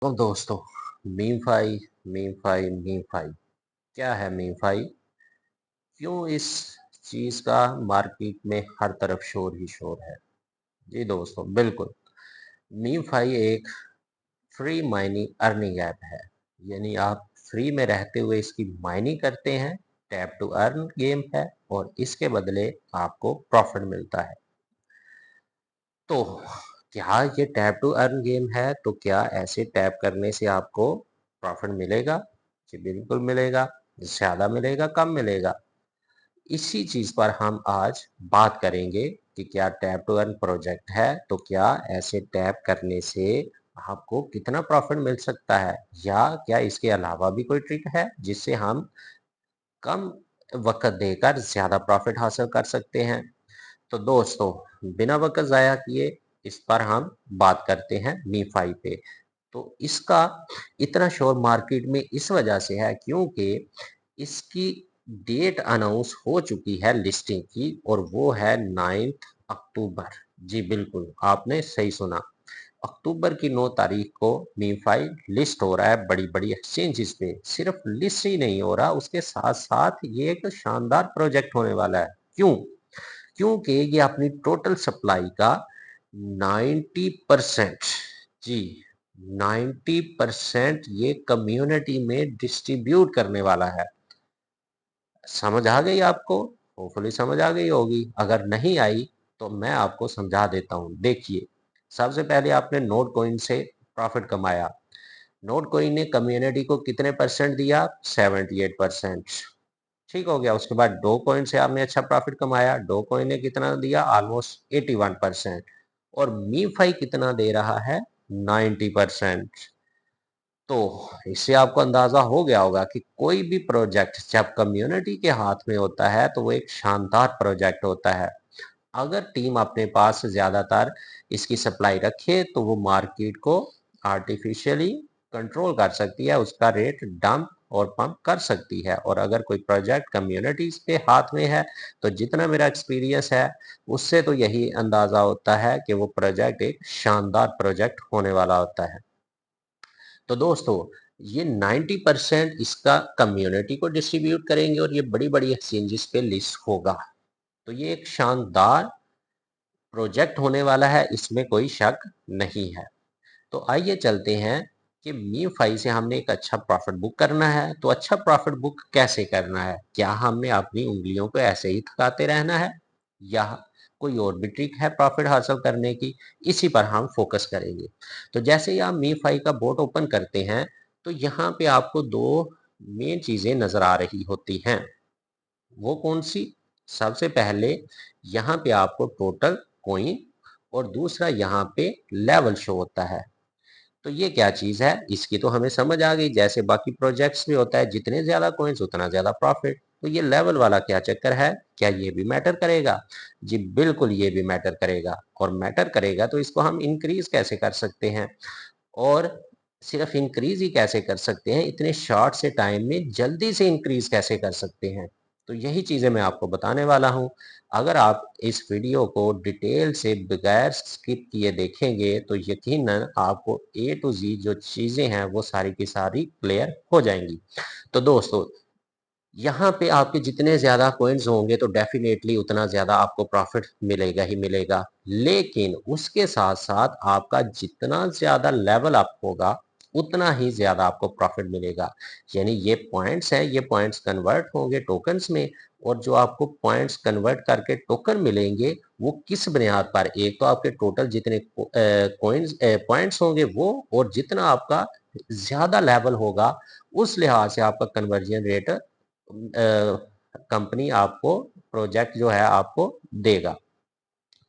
तो दोस्तों, meme phi क्या है मीम फाई? क्यों इस चीज का मार्केट में हर तरफ शोर ही शोर है? जी दोस्तों, बिल्कुल। मीम फाई एक फ्री माइनिंग अर्निंग ऐप है। यानी आप फ्री में रहते हुए इसकी माइनिंग करते हैं। टैप टू अर्न गेम है और इसके बदले आपको प्रॉफिट मिलता है। तो क्या ये टैप टू अर्न गेम है? तो क्या ऐसे टैप करने से आपको प्रॉफिट मिलेगा? जी बिल्कुल मिलेगा। ज़्यादा मिलेगा, कम मिलेगा? इसी चीज़ पर हम आज बात करेंगे कि क्या टैप टू अर्न प्रोजेक्ट है, तो क्या ऐसे टैप करने से आपको कितना प्रॉफिट मिल सकता है? या क्या इसके अलावा भी कोई ट्रिक है जिससे हम कम वक़्त देकर ज़्यादा प्रॉफिट हासिल कर सकते हैं? तो दोस्तों, बिना वक़्त ज़ाया किए इस पर हम बात करते हैं मीफाई पे। तो इसका इतना शोर मार्केट में इस वजह से है क्योंकि इसकी डेट अनाउंस हो चुकी है लिस्टिंग की और वो है 9 अक्टूबर। जी बिल्कुल, आपने सही सुना। अक्टूबर की 9 तारीख को मीफाई लिस्ट हो रहा है बड़ी-बड़ी एक्सचेंजेस पे। सिर्फ लिस्ट ही नहीं हो रहा, उसके साथ-साथ ये एक शानदार प्रोजेक्ट होने वाला है। क्यों? क्योंकि ये अपनी टोटल सप्लाई का 90% जी 90% ये कम्युनिटी में डिस्ट्रीब्यूट करने वाला है। समझ आ गई आपको? होपफुली समझ आ गई होगी। अगर नहीं आई तो मैं आपको समझा देता हूँ। देखिए, सबसे पहले आपने नोट कॉइन से प्रॉफिट कमाया। नोट कॉइन ने कम्युनिटी को कितने परसेंट दिया? 78%। ठीक हो गया। उसके बाद डो कॉइन से आपने अच्छा प्रॉफिट कमाया। डो कॉइन ने कितना दिया? ऑलमोस्ट 81%। और मीफाई कितना दे रहा है? 90%। तो इससे आपको अंदाजा हो गया होगा कि कोई भी प्रोजेक्ट जब कम्युनिटी के हाथ में होता है तो वो एक शानदार प्रोजेक्ट होता है। अगर टीम अपने पास ज्यादातर इसकी सप्लाई रखे तो वो मार्केट को आर्टिफिशियली कंट्रोल कर सकती है, उसका रेट डंप और पंप कर सकती है। और अगर कोई प्रोजेक्ट कम्युनिटीज के हाथ में है तो जितना मेरा एक्सपीरियंस है उससे तो यही अंदाजा होता है कि वो प्रोजेक्ट एक शानदार प्रोजेक्ट होने वाला होता है। तो दोस्तों, ये 90% इसका कम्युनिटी को डिस्ट्रीब्यूट करेंगे और ये बड़ी बड़ी एक्सचेंजेस पे लिस्ट होगा। तो ये एक शानदार प्रोजेक्ट होने वाला है, इसमें कोई शक नहीं है। तो आइए चलते हैं कि मीफाई से हमने एक अच्छा प्रॉफिट बुक करना है। तो अच्छा प्रॉफिट बुक कैसे करना है? क्या हमने अपनी उंगलियों को ऐसे ही थकाते रहना है या कोई और भी ट्रिक है प्रॉफिट हासिल करने की? इसी पर हम फोकस करेंगे। तो जैसे ही आप मीफाई का बोट ओपन करते हैं तो यहाँ पे आपको दो मेन चीजें नजर आ रही होती हैं। वो कौन सी? सबसे पहले यहाँ पे आपको टोटल कॉइन और दूसरा यहाँ पे लेवल शो होता है। तो ये क्या चीज है? इसकी तो हमें समझ आ गई, जैसे बाकी प्रोजेक्ट्स में होता है जितने ज्यादा कॉइन्स उतना ज्यादा प्रॉफिट। तो ये लेवल वाला क्या चक्कर है? क्या ये भी मैटर करेगा? जी बिल्कुल, ये भी मैटर करेगा। और मैटर करेगा तो इसको हम इंक्रीज कैसे कर सकते हैं? और सिर्फ इंक्रीज ही कैसे कर सकते हैं, इतने शॉर्ट से टाइम में जल्दी से इंक्रीज कैसे कर सकते हैं? तो यही चीजें मैं आपको बताने वाला हूं। अगर आप इस वीडियो को डिटेल से बगैर स्किप किए देखेंगे तो यकीनन आपको ए टू जी जो चीजें हैं वो सारी की सारी क्लियर हो जाएंगी। तो दोस्तों, यहाँ पे आपके जितने ज़्यादा कॉइन्स होंगे तो डेफिनेटली उतना ज़्यादा आपको प्रॉफिट मिलेगा ही मिलेगा। लेकिन उसके साथ-साथ आपका जितना ज़्यादा लेवल अप होगा, उतना ही ज़्यादा आपको प्रॉफिट मिलेगा। यानी ये पॉइंट्स हैं, ये पॉइंट्स कन्वर्ट होंगे टोकन्स में और जो आपको पॉइंट्स कन्वर्ट करके टोकन मिलेंगे, वो किस बुनियाद पर? एक तो आपके टोटल जितने पॉइंट्स होंगे वो, और जितना आपका ज़्यादा लेवल होगा, उस लिहाज से आपका कन्वर्जन रेट कंपनी आपको प्रोजेक्ट जो है आपको देगा।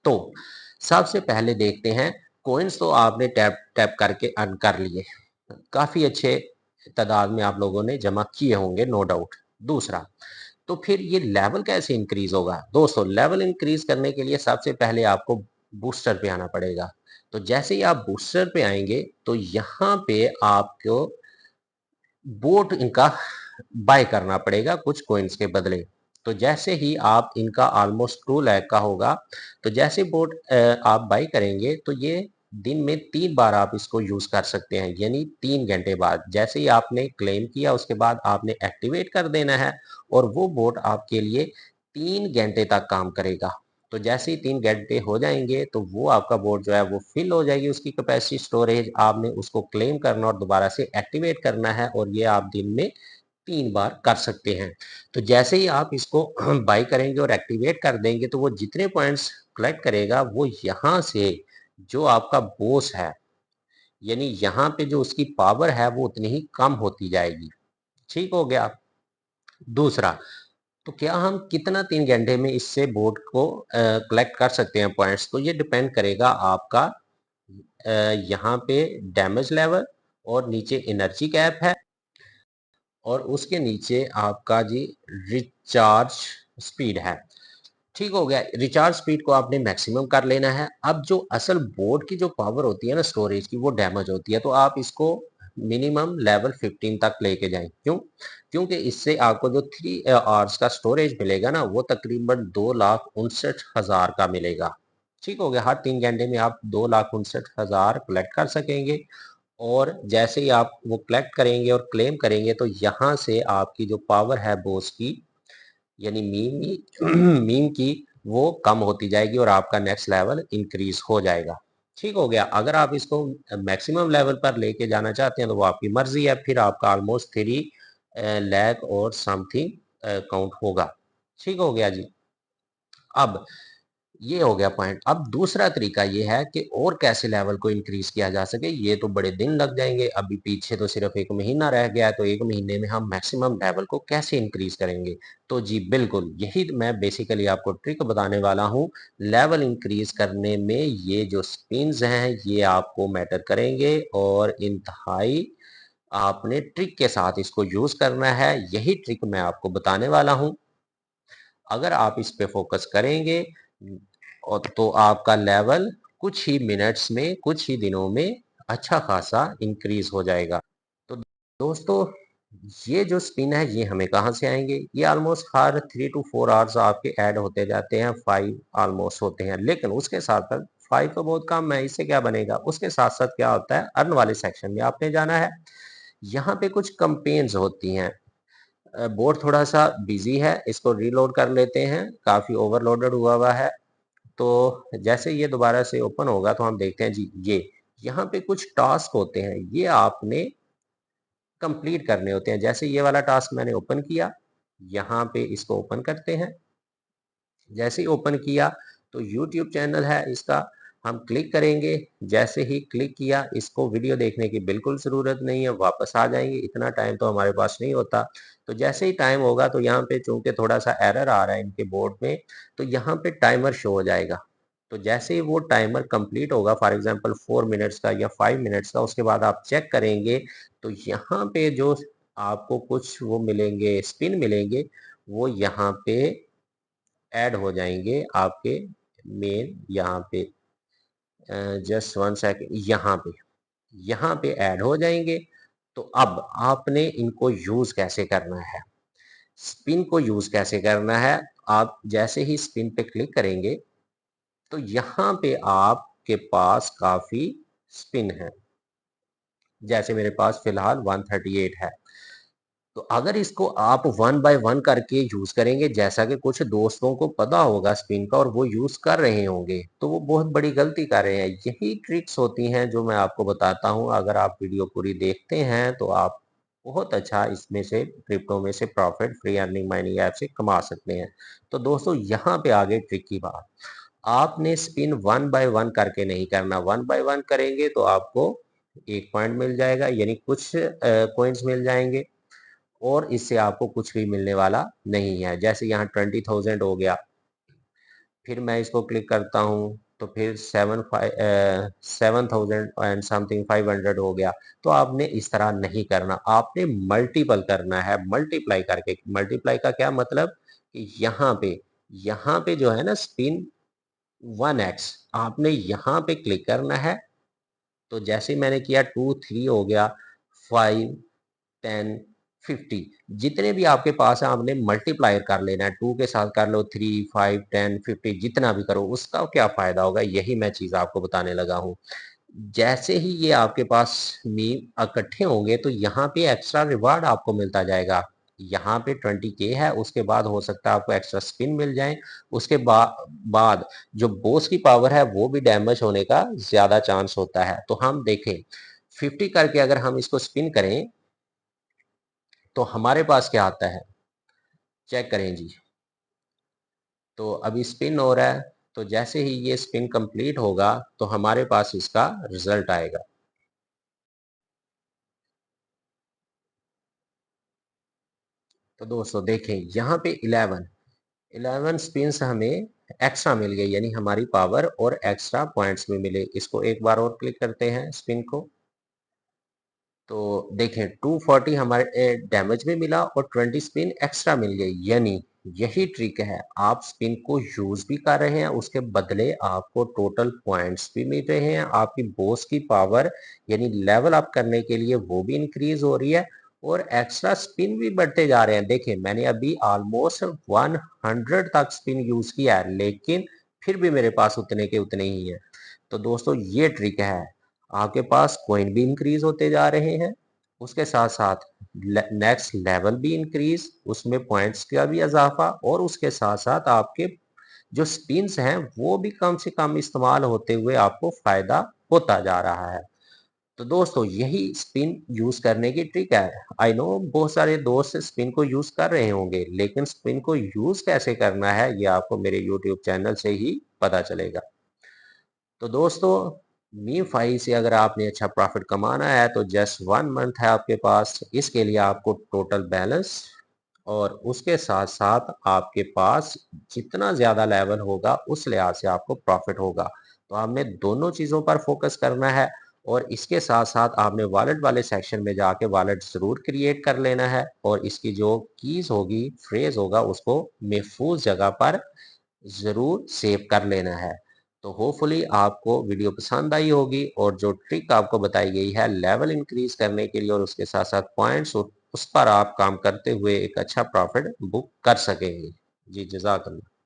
तो सबसे पहले देखते हैं, कॉइन्स तो आपने टैप टैप करके अर्न कर लिए, काफी अच्छे तादाद में आप लोगों ने जमा किए होंगे, नो डाउट। दूसरा, तो फिर ये लेवल कैसे इंक्रीज होगा? दोस्तों, लेवल इंक्रीज करने के लिए सबसे पहले आपको बूस्टर पे आना पड़ेगा। तो जैसे ही आप बूस्टर पे आएंगे तो यहाँ पे आपको बोट इनका बाय करना पड़ेगा कुछ कॉइन्स के बदले। तो जैसे ही आप इनका ऑलमोस्ट 2 लाख का होगा, तो जैसे बोट आप बाय करेंगे तो ये दिन में 3 बार आप इसको यूज़ कर सकते हैं, यानी 3 घंटे बाद। जैसे ही आपने क्लेम किया उसके बाद आपने एक्टिवेट कर देना है और वो बोट आपके लिए 3 घंटे तक काम करेगा। तो जैसे ही 3 घंटे हो जाएँगे तो वो आपका बोट जो है वो फिल हो जाएगी, उसकी कैपेसिटी स्टोरेज। आपने उसको क्लेम करना और दोबारा से एक्टिवेट करना है और ये आप दिन में 3 बार कर सकते हैं। तो जैसे ही आप इसको बाय करेंगे और एक्टिवेट कर देंगे तो वो जितने पॉइंट्स कलेक्ट करेगा वो यहाँ से जो आपका बॉस है, यानी यहाँ पे जो उसकी पावर है वो उतनी ही कम होती जाएगी। ठीक हो गया। दूसरा, तो क्या हम कितना 3 घंटे में इससे बोट को कलेक्ट कर सकते हैं पॉइंट्स, तो ये डिपेंड करेगा आपका यहाँ पे डैमेज लेवल और नीचे एनर्जी कैप है और उसके नीचे आपका जी रिचार्ज स्पीड है। ठीक हो गया। रिचार्ज स्पीड को आपने मैक्सिमम कर लेना है। अब जो असल बोर्ड की जो पावर होती है ना स्टोरेज की, वो डैमेज होती है, तो आप इसको मिनिमम लेवल 15 तक लेके जाएं। क्यों? क्योंकि इससे आपको जो 3 आवर्स का स्टोरेज मिलेगा ना वो तकरीबन 2,59,000 का मिलेगा। ठीक हो गया। हर 3 घंटे में आप 2,59,000 कलेक्ट कर सकेंगे और जैसे ही आप वो कलेक्ट करेंगे और क्लेम करेंगे तो यहाँ से आपकी जो पावर है बोस की, यानी मीम की, वो कम होती जाएगी और आपका नेक्स्ट लेवल इंक्रीज हो जाएगा। ठीक हो गया। अगर आप इसको मैक्सिमम लेवल पर लेके जाना चाहते हैं तो वो आपकी मर्जी है, फिर आपका ऑलमोस्ट 3 लाख और समथिंग काउंट होगा। ठीक हो गया जी। अब ये हो गया पॉइंट। अब दूसरा तरीका ये है कि और कैसे लेवल को इंक्रीज किया जा सके। ये तो बड़े दिन लग जाएंगे, अभी पीछे तो सिर्फ 1 महीना रह गया है, तो 1 महीने में हम मैक्सिमम लेवल को कैसे इंक्रीज करेंगे। तो जी बिल्कुल यही मैं बेसिकली आपको ट्रिक बताने वाला हूँ। लेवल इंक्रीज करने में ये जो स्पिन्स हैं ये आपको मैटर करेंगे और इंतहाई आपने ट्रिक के साथ इसको यूज करना है। यही ट्रिक मैं आपको बताने वाला हूँ। अगर आप इस पे फोकस करेंगे और तो आपका लेवल कुछ ही मिनट्स में, कुछ ही दिनों में अच्छा खासा इंक्रीज हो जाएगा। तो दोस्तों, ये जो स्पिन है ये हमें कहाँ से आएंगे? ये ऑलमोस्ट हर 3 to 4 आवर्स आपके ऐड होते जाते हैं, 5 ऑलमोस्ट होते हैं, लेकिन उसके साथ साथ 5 तो बहुत कम है, इससे क्या बनेगा? उसके साथ साथ क्या होता है, अर्न वाले सेक्शन में आपने जाना है। यहाँ पे कुछ कंपेन्स होती हैं। बोर्ड थोड़ा सा बिजी है, इसको रीलोड कर लेते हैं, काफी ओवरलोडेड हुआ हुआ है। तो जैसे ये दोबारा से ओपन होगा तो हम देखते हैं जी, ये यहाँ पे कुछ टास्क होते हैं, ये आपने कंप्लीट करने होते हैं। जैसे ये वाला टास्क मैंने ओपन किया, यहाँ पे इसको ओपन करते हैं। जैसे ही ओपन किया तो यूट्यूब चैनल है इसका, हम क्लिक करेंगे। जैसे ही क्लिक किया, इसको वीडियो देखने की बिल्कुल ज़रूरत नहीं है, वापस आ जाएंगे, इतना टाइम तो हमारे पास नहीं होता। तो जैसे ही टाइम होगा तो यहाँ पे चूंकि थोड़ा सा एरर आ रहा है इनके बोर्ड में, तो यहाँ पे टाइमर शो हो जाएगा। तो जैसे ही वो टाइमर कंप्लीट होगा, फॉर एग्जांपल 4 मिनट्स का या 5 मिनट्स का, उसके बाद आप चेक करेंगे तो यहाँ पे जो आपको कुछ वो मिलेंगे, स्पिन मिलेंगे, वो यहाँ पे ऐड हो जाएंगे आपके मेन यहाँ पे। जस्ट 1 सेकंड, यहाँ पे ऐड हो जाएंगे। तो अब आपने इनको यूज कैसे करना है, स्पिन को यूज कैसे करना है? आप जैसे ही स्पिन पे क्लिक करेंगे तो यहाँ पे आपके पास काफी स्पिन है। जैसे मेरे पास फिलहाल 138 है। तो अगर इसको आप 1 बाय 1 करके यूज करेंगे, जैसा कि कुछ दोस्तों को पता होगा स्पिन का और वो यूज कर रहे होंगे, तो वो बहुत बड़ी गलती कर रहे हैं। यही ट्रिक्स होती हैं जो मैं आपको बताता हूँ। अगर आप वीडियो पूरी देखते हैं तो आप बहुत अच्छा इसमें से, क्रिप्टो में से profit free earning mining app से कमा सकते हैं। तो दोस्तों, यहाँ पे आगे ट्रिक की बात, आपने स्पिन 1 बाय 1 करके नहीं करना। 1 बाय 1 करेंगे तो आपको 1 पॉइंट मिल जाएगा, यानी कुछ कॉइन्स मिल जाएंगे और इससे आपको कुछ भी मिलने वाला नहीं है। जैसे यहाँ 20,000 हो गया, फिर मैं इसको क्लिक करता हूँ तो फिर 7,000 एंड समथिंग 500 हो गया। तो आपने इस तरह नहीं करना, आपने मल्टीपल करना है, मल्टीप्लाई करके। मल्टीप्लाई का क्या मतलब कि यहाँ पे जो है ना स्पिन 1x, आपने यहाँ पे क्लिक करना है। तो जैसे मैंने किया 2 3 हो गया, 5 10 50, जितने भी आपके पास है आपने मल्टीप्लायर कर लेना है। 2 के साथ कर लो, 3 5 10 50, जितना भी करो, उसका क्या फायदा होगा, यही मैं चीज आपको बताने लगा हूँ। जैसे ही ये आपके पास मीम इकट्ठे होंगे तो यहाँ पे एक्स्ट्रा रिवार्ड आपको मिलता जाएगा। यहाँ पे 20K है, उसके बाद हो सकता है आपको एक्स्ट्रा स्पिन मिल जाए। उसके बाद जो बॉस की पावर है वो भी डैमेज होने का ज्यादा चांस होता है। तो हम देखें 50 करके अगर हम इसको स्पिन करें तो हमारे पास क्या आता है, चेक करें जी। तो अभी स्पिन हो रहा है, तो जैसे ही ये स्पिन कंप्लीट होगा तो हमारे पास इसका रिजल्ट आएगा। तो दोस्तों देखें यहाँ पे 11 स्पिन्स हमें एक्स्ट्रा मिल गई, यानी हमारी पावर और एक्स्ट्रा पॉइंट्स भी मिले। इसको एक बार और क्लिक करते हैं स्पिन को, तो देखें 240 हमारे डैमेज में मिला और 20 स्पिन एक्स्ट्रा मिल गई। यानी यही ट्रिक है, आप स्पिन को यूज भी कर रहे हैं, उसके बदले आपको टोटल पॉइंट्स भी मिल रहे हैं, आपकी बॉस की पावर यानी लेवल अप करने के लिए वो भी इंक्रीज हो रही है और एक्स्ट्रा स्पिन भी बढ़ते जा रहे हैं। देखिए मैंने अभी ऑलमोस्ट 100 तक स्पिन यूज किया है, लेकिन फिर भी मेरे पास उतने के उतने ही है। तो दोस्तों ये ट्रिक है, आपके पास कॉइन भी इंक्रीज होते जा रहे हैं, उसके साथ साथ नेक्स्ट लेवल भी इंक्रीज, उसमें पॉइंट्स का भी इजाफा, और उसके साथ साथ आपके जो स्पिन्स हैं वो भी कम से कम इस्तेमाल होते हुए आपको फायदा होता जा रहा है। तो दोस्तों यही स्पिन यूज करने की ट्रिक है। आई नो बहुत सारे दोस्त स्पिन को यूज कर रहे होंगे, लेकिन स्पिन को यूज कैसे करना है ये आपको मेरे यूट्यूब चैनल से ही पता चलेगा। तो दोस्तों मीफाई से अगर आपने अच्छा प्रॉफिट कमाना है तो जस्ट 1 मंथ है आपके पास। इसके लिए आपको टोटल बैलेंस और उसके साथ साथ आपके पास जितना ज्यादा लेवल होगा उस लिहाज से आपको प्रॉफिट होगा। तो आपने दोनों चीजों पर फोकस करना है और इसके साथ साथ आपने वॉलेट वाले सेक्शन में जाके वॉलेट जरूर क्रिएट कर लेना है और इसकी जो कीज होगी, फ्रेज होगा, उसको महफूज जगह पर ज़रूर सेव कर लेना है। तो होपफुली आपको वीडियो पसंद आई होगी और जो ट्रिक आपको बताई गई है लेवल इंक्रीज करने के लिए और उसके साथ साथ पॉइंट्स, उस पर आप काम करते हुए एक अच्छा प्रॉफिट बुक कर सकेंगे। जी जज़ाकल्लाह।